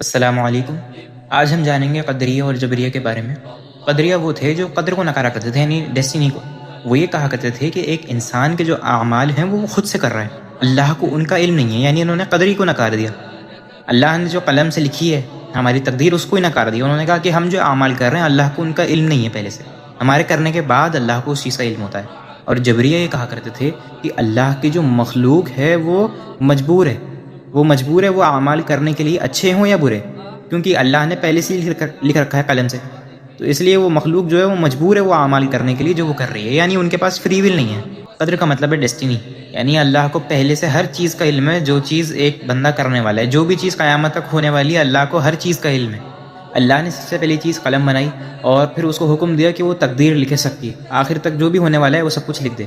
السلام علیکم۔ آج ہم جانیں گے قدریہ اور جبریہ کے بارے میں۔ قدریہ وہ تھے جو قدر کو نکارا کرتے تھے، یعنی ڈیسٹینی کو۔ وہ یہ کہا کرتے تھے کہ ایک انسان کے جو اعمال ہیں وہ خود سے کر رہا ہے، اللہ کو ان کا علم نہیں ہے، یعنی انہوں نے قدری کو نکار دیا۔ اللہ نے جو قلم سے لکھی ہے ہماری تقدیر، اس کو ہی نکار دیا۔ انہوں نے کہا کہ ہم جو اعمال کر رہے ہیں اللہ کو ان کا علم نہیں ہے پہلے سے، ہمارے کرنے کے بعد اللہ کو اس چیز کا علم ہوتا ہے۔ اور جبریہ یہ کہا کرتے تھے کہ اللہ کی جو مخلوق ہے وہ مجبور ہے وہ اعمال کرنے کے لیے اچھے ہوں یا برے، کیونکہ اللہ نے پہلے سے ہی لکھ رکھا ہے قلم سے، تو اس لیے وہ مخلوق جو ہے وہ مجبور ہے وہ اعمال کرنے کے لیے جو وہ کر رہی ہے، یعنی ان کے پاس فری ول نہیں ہے۔ قدر کا مطلب ہے ڈیسٹینی، یعنی اللہ کو پہلے سے ہر چیز کا علم ہے، جو چیز ایک بندہ کرنے والا ہے، جو بھی چیز قیامت تک ہونے والی ہے اللہ کو ہر چیز کا علم ہے۔ اللہ نے سب سے پہلی چیز قلم بنائی اور پھر اس کو حکم دیا کہ وہ تقدیر لکھے سکتی ہے، آخر تک جو بھی ہونے والا ہے وہ سب کچھ لکھ دے۔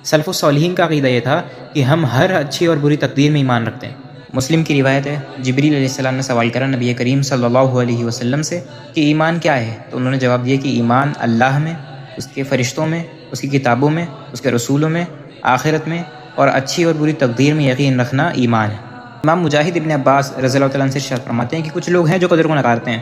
سلف الصالحین کا عقیدہ یہ تھا کہ ہم ہر اچھی اور بری تقدیر میں ایمان رکھتے ہیں۔ مسلم کی روایت ہے، جبریل علیہ السلام نے سوال کرا نبی کریم صلی اللہ علیہ وسلم سے کہ ایمان کیا ہے، تو انہوں نے جواب دیا کہ ایمان اللہ میں، اس کے فرشتوں میں، اس کی کتابوں میں، اس کے رسولوں میں، آخرت میں اور اچھی اور بری تقدیر میں یقین رکھنا ایمان ہے۔ امام مجاہد ابن عباس رضی اللہ تعالیٰ عنہ سے ارشاد فرماتے ہیں کہ کچھ لوگ ہیں جو قدر کو نکارتے ہیں۔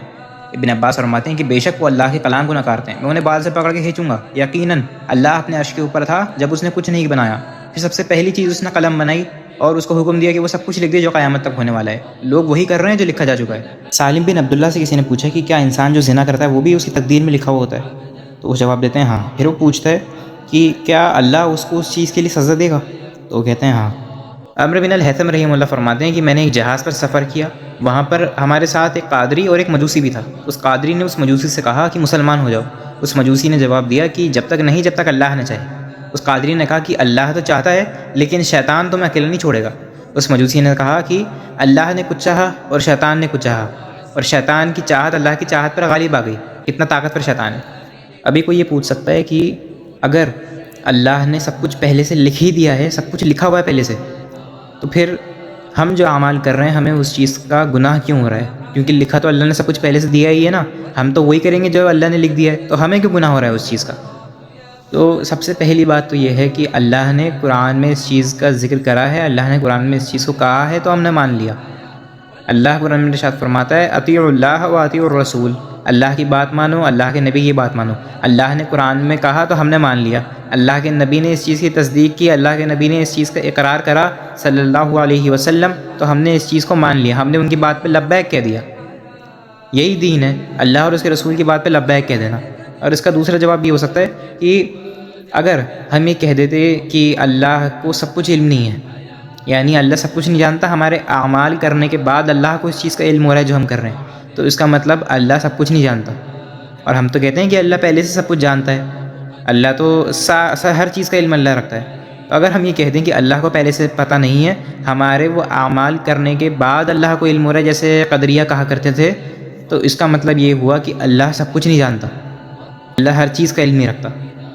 ابن عباس فرماتے ہیں کہ بے شک وہ اللہ کے کلام کو نکارتے ہیں، میں انہیں بال سے پکڑ کے کھینچوں گا۔ یقیناً اللہ اپنے عرش کے اوپر تھا جب اس نے کچھ نہیں بنایا، پھر سب سے پہلی چیز اس نے قلم بنائی اور اس کو حکم دیا کہ وہ سب کچھ لکھ دے جو قیامت تک ہونے والا ہے۔ لوگ وہی کر رہے ہیں جو لکھا جا چکا ہے۔ سالم بن عبداللہ سے کسی نے پوچھا کہ کیا انسان جو زنا کرتا ہے وہ بھی اس کی تقدیر میں لکھا ہوا ہوتا ہے؟ تو وہ جواب دیتے ہیں ہاں۔ پھر وہ پوچھتا ہے کہ کیا اللہ اس کو اس چیز کے لیے سزا دے گا؟ تو وہ کہتے ہیں ہاں۔ عمرو بن الحیثم رحمہ اللہ فرماتے ہیں کہ میں نے ایک جہاز پر سفر کیا، وہاں پر ہمارے ساتھ ایک قادری اور ایک مجوسی بھی تھا۔ اس قادری نے اس مجوسی سے کہا کہ مسلمان ہو جاؤ۔ اس مجوسی نے جواب دیا کہ جب تک نہیں، جب تک اللہ نہ چاہے۔ اس قادری نے کہا کہ اللہ تو چاہتا ہے لیکن شیطان تمہیں اکیلا نہیں چھوڑے گا۔ اس مجوسی نے کہا کہ اللہ نے کچھ چاہا اور شیطان نے کچھ چاہا، اور شیطان کی چاہت اللہ کی چاہت پر غالب آ گئی۔ کتنا طاقتور شیطان ہے۔ ابھی کوئی یہ پوچھ سکتا ہے کہ اگر اللہ نے سب کچھ پہلے سے لکھ ہی دیا ہے، سب کچھ لکھا ہوا ہے پہلے سے، تو پھر ہم جو اعمال کر رہے ہیں ہمیں اس چیز کا گناہ کیوں ہو رہا ہے؟ کیونکہ لکھا تو اللہ نے سب کچھ پہلے سے دیا ہی ہے نا، ہم تو وہی کریں گے جو اللہ نے لکھ دیا ہے، تو ہمیں کیوں گناہ ہو رہا ہے اس چیز کا؟ تو سب سے پہلی بات تو یہ ہے کہ اللہ نے قرآن میں اس چیز کا ذکر کرا ہے، اللہ نے قرآن میں اس چیز کو کہا ہے تو ہم نے مان لیا۔ اللہ قرآن میں ارشاد فرماتا ہے اطیعوا اللہ و اطیعوا الرسول، اللہ کی بات مانو، اللہ کے نبی کی بات مانو۔ اللہ نے قرآن میں کہا تو ہم نے مان لیا، اللہ کے نبی نے اس چیز کی تصدیق کی، اللہ کے نبی نے اس چیز کا اقرار کرا صلی اللہ علیہ وسلم، تو ہم نے اس چیز کو مان لیا، ہم نے ان کی بات پہ لبیک کہہ دیا۔ یہی دین ہے، اللہ اور اس کے رسول کی بات پہ لبیک کہہ دینا۔ اور اس کا دوسرا جواب یہ ہو سکتا ہے کہ اگر ہم یہ کہہ دیتے کہ اللہ کو سب کچھ علم نہیں ہے، یعنی اللہ سب کچھ نہیں جانتا، ہمارے اعمال کرنے کے بعد اللہ کو اس چیز کا علم ہو رہا ہے جو ہم کر رہے ہیں، تو اس کا مطلب اللہ سب کچھ نہیں جانتا۔ اور ہم تو کہتے ہیں کہ اللہ پہلے سے سب کچھ جانتا ہے، اللہ تو ہر چیز کا علم اللہ رکھتا ہے۔ تو اگر ہم یہ کہہ دیں کہ اللہ کو پہلے سے پتہ نہیں ہے، ہمارے وہ اعمال کرنے کے بعد اللہ کو علم ہو رہا ہے جیسے قدریہ کہا کرتے تھے، تو اس کا مطلب یہ ہوا کہ اللہ سب کچھ نہیں جانتا، اللہ ہر چیز کا علم نہیں رکھتا۔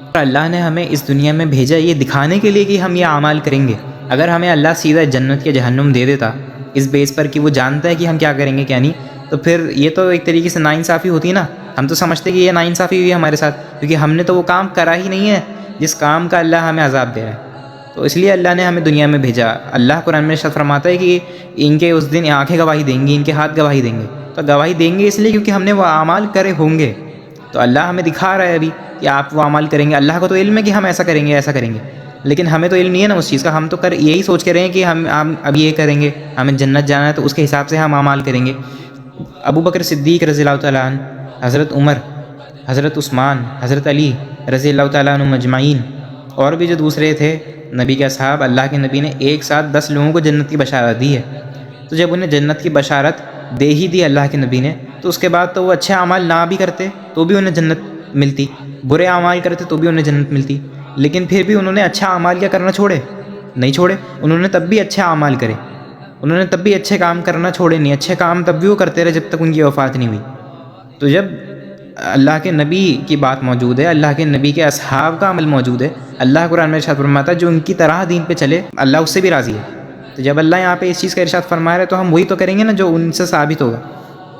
اور اللہ نے ہمیں اس دنیا میں بھیجا یہ دکھانے کے لیے کہ ہم یہ اعمال کریں گے۔ اگر ہمیں اللہ سیدھا جنت یا جہنم دے دیتا اس بیس پر کہ وہ جانتا ہے کہ ہم کیا کریں گے کیا نہیں، تو پھر یہ تو ایک طریقے سے ناانصافی ہوتی نا۔ ہم تو سمجھتے کہ یہ ناانصافی ہوئی ہے ہمارے ساتھ، کیونکہ ہم نے تو وہ کام کرا ہی نہیں ہے جس کام کا اللہ ہمیں عذاب دے رہا ہے۔ تو اس لیے اللہ نے ہمیں دنیا میں بھیجا۔ اللہ قرآن میں ارشاد فرماتا ہے کہ ان کے اس دن آنکھیں گواہی دیں گی، ان کے ہاتھ گواہی دیں گے۔ تو گواہی دیں گے اس لیے کیونکہ ہم نے وہ اعمال کرے ہوں گے، تو اللہ ہمیں دکھا رہا ہے ابھی کہ آپ وہ اعمال کریں گے۔ اللہ کو تو علم ہے کہ ہم ایسا کریں گے ایسا کریں گے، لیکن ہمیں تو علم نہیں ہے نا اس چیز کا۔ ہم تو یہی سوچ کے رہے ہیں کہ ہم اب یہ کریں گے، ہمیں جنت جانا ہے تو اس کے حساب سے ہم اعمال کریں گے۔ ابو بکر صدیق رضی اللہ تعالیٰ عنہ، حضرت عمر، حضرت عثمان، حضرت علی رضی اللہ تعالیٰ عنہ مجمعین، اور بھی جو دوسرے تھے نبی کے اصحاب، اللہ کے نبی نے ایک ساتھ 10 لوگوں کو جنت کی بشارت دی ہے۔ تو جب انہیں جنت کی بشارت دے ہی دی اللہ کے نبی نے، تو اس کے بعد تو وہ اچھے اعمال نہ بھی کرتے تو بھی انہیں جنت ملتی، برے اعمال کرتے تو بھی انہیں جنت ملتی۔ لیکن پھر بھی انہوں نے اچھا اعمال کیا کرنا چھوڑے؟ نہیں چھوڑے، انہوں نے تب بھی اچھے اعمال کرے، انہوں نے تب بھی اچھے کام کرنا چھوڑے نہیں، اچھے کام تب بھی وہ کرتے رہے جب تک ان کی وفات نہیں ہوئی۔ تو جب اللہ کے نبی کی بات موجود ہے، اللہ کے نبی کے اصحاب کا عمل موجود ہے، اللہ قرآن میں ارشاد فرماتا ہے جو ان کی طرح دین پہ چلے اللہ اس سے بھی راضی ہے۔ تو جب اللہ یہاں پہ اس چیز کا ارشاد فرما رہا ہے تو ہم وہی تو کریں گے نا جو ان سے ثابت ہوگا۔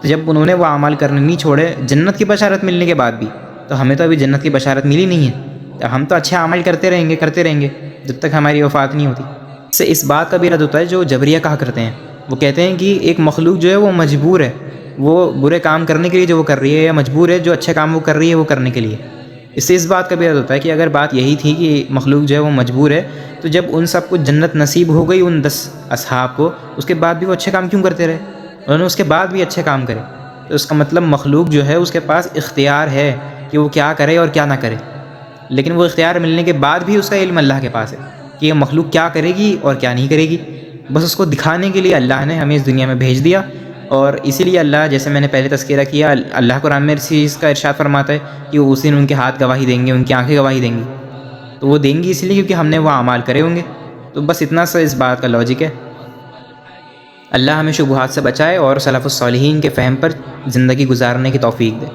تو جب انہوں نے وہ اعمال کرنے نہیں چھوڑے جنت کی بشارت ملنے کے بعد بھی، تو ہمیں تو ابھی جنت کی بشارت ملی نہیں ہے، ہم تو اچھے عمل کرتے رہیں گے جب تک ہماری وفات نہیں ہوتی۔ اس سے اس بات کا بھی رد ہوتا ہے جو جبریہ کہا کرتے ہیں، وہ کہتے ہیں کہ ایک مخلوق جو ہے وہ مجبور ہے وہ برے کام کرنے کے لیے جو وہ کر رہی ہے، یا مجبور ہے جو اچھے کام وہ کر رہی ہے وہ کرنے کے لیے۔ اس سے اس بات کا بھی یاد ہوتا ہے کہ اگر بات یہی تھی کہ مخلوق جو ہے وہ مجبور ہے، تو جب ان سب کو جنت نصیب ہو گئی ان 10 اصحاب کو، اس کے بعد بھی وہ اچھے کام کیوں کرتے رہے؟ انہوں نے اس کے بعد بھی اچھے کام کرے، تو اس کا مطلب مخلوق جو ہے اس کے پاس اختیار ہے کہ وہ کیا کرے اور کیا نہ کرے، لیکن وہ اختیار ملنے کے بعد بھی اس کا علم اللہ کے پاس ہے کہ یہ مخلوق کیا کرے گی اور کیا نہیں کرے گی۔ بس اس کو دکھانے کے لیے اللہ نے ہمیں اس دنیا میں بھیج دیا، اور اسی لیے اللہ، جیسے میں نے پہلے تذکرہ کیا، اللہ قرآن میں اس چیز کا ارشاد فرماتا ہے کہ وہ اس دن ان کے ہاتھ گواہی دیں گے، ان کی آنکھیں گواہی دیں گی، تو وہ دیں گی اس لیے کیونکہ ہم نے وہ اعمال کرے ہوں گے۔ تو بس اتنا سا اس بات کا لاجک ہے۔ اللہ ہمیں شبہات سے بچائے اور سلف الصالحین کے فہم پر زندگی گزارنے کی توفیق دے۔